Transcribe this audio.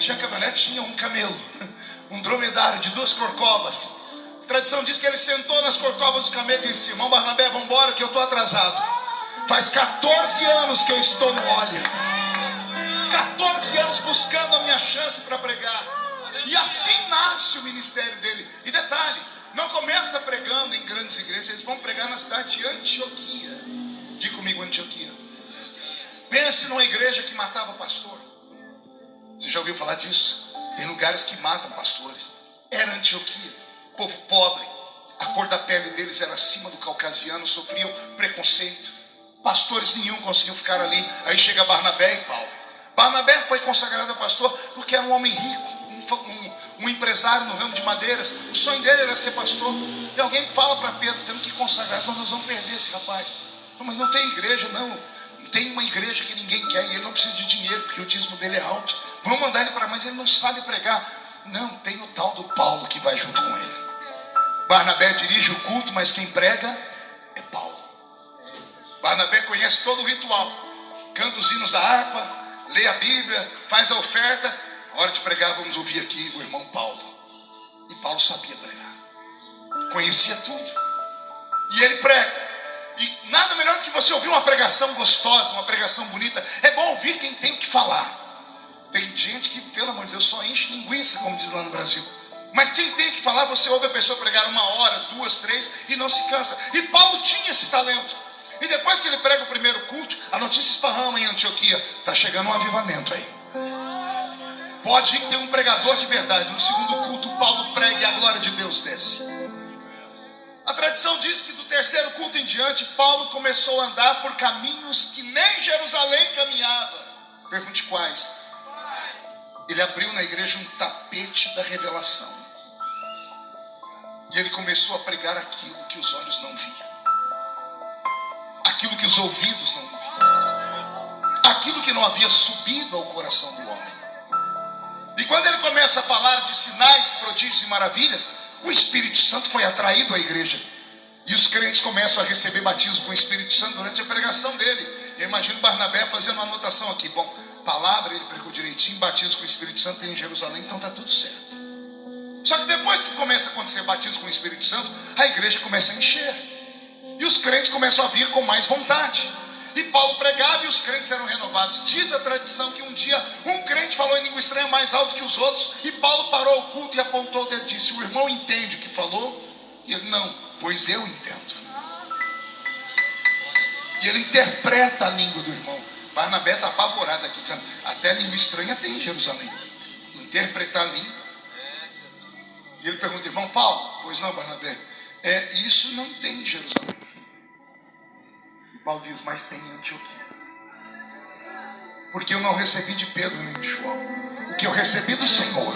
tinha caminhonete, tinha um camelo, um dromedário de 2 corcovas. A tradição diz que ele sentou nas corcovas do camelo e disse: irmão Barnabé, vamos embora que eu estou atrasado. Faz 14 anos que eu estou no óleo, 14 anos buscando a minha chance para pregar. E assim nasce o ministério dele. E detalhe, não começa pregando em grandes igrejas, eles vão pregar na cidade de Antioquia. Diga comigo, Antioquia. Pense numa igreja que matava pastor. Você já ouviu falar disso? Tem lugares que matam pastores. Era Antioquia, povo pobre, a cor da pele deles era acima do caucasiano, sofriam preconceito. Pastores nenhum conseguiu ficar ali. Aí chega Barnabé e Paulo. Barnabé foi consagrado a pastor porque era um homem rico, um empresário no ramo de madeiras. O sonho dele era ser pastor. E alguém fala para Pedro: temos que consagrar, senão nós vamos perder esse rapaz. Não, mas não tem igreja, não tem uma igreja que ninguém quer, e ele não precisa de dinheiro porque o dízimo dele é alto. Vamos mandar ele para, mas ele não sabe pregar. Não, tem o tal do Paulo que vai junto com ele. Barnabé dirige o culto, mas quem prega é Paulo. Barnabé conhece todo o ritual, canta os hinos da harpa, lê a Bíblia, faz a oferta. A hora de pregar, vamos ouvir aqui o irmão Paulo. E Paulo sabia pregar, conhecia tudo, e ele prega. E nada melhor do que você ouvir uma pregação gostosa, uma pregação bonita. É bom ouvir quem tem o que falar. Tem gente que, pelo amor de Deus, só enche linguiça, como diz lá no Brasil. Mas quem tem que falar, você ouve a pessoa pregar 1 hora, 2, 3 e não se cansa. E Paulo tinha esse talento. E depois que ele prega o primeiro culto, a notícia esparrama em Antioquia: está chegando um avivamento aí. Pode ir que tem um pregador de verdade. No segundo culto, Paulo prega e a glória de Deus desce. A tradição diz que do terceiro culto em diante, Paulo começou a andar por caminhos que nem Jerusalém caminhava. Pergunte quais. Ele abriu na igreja um tapete da revelação. E ele começou a pregar aquilo que os olhos não viam, aquilo que os ouvidos não ouviam, aquilo que não havia subido ao coração do homem. E quando ele começa a falar de sinais, prodígios e maravilhas, o Espírito Santo foi atraído à igreja. E os crentes começam a receber batismo com o Espírito Santo durante a pregação dele. Eu imagino Barnabé fazendo uma anotação aqui: bom, palavra ele pregou direitinho, batismo com o Espírito Santo tem em Jerusalém, então está tudo certo. Só que depois que começa a acontecer batismo com o Espírito Santo, a igreja começa a encher. E os crentes começam a vir com mais vontade. E Paulo pregava e os crentes eram renovados. Diz a tradição que um dia um crente falou em língua estranha mais alto que os outros, e Paulo parou o culto e apontou o dedo e disse: o irmão entende o que falou? E ele: não, pois eu entendo. E ele interpreta a língua do irmão. Barnabé está apavorado aqui, dizendo: até língua estranha tem em Jerusalém. Interpretar a língua. E ele pergunta: irmão Paulo? Pois não, Barnabé, isso não tem em Jerusalém. Paulo diz: mas tem em Antioquia. Porque eu não recebi de Pedro nem de João o que eu recebi do Senhor.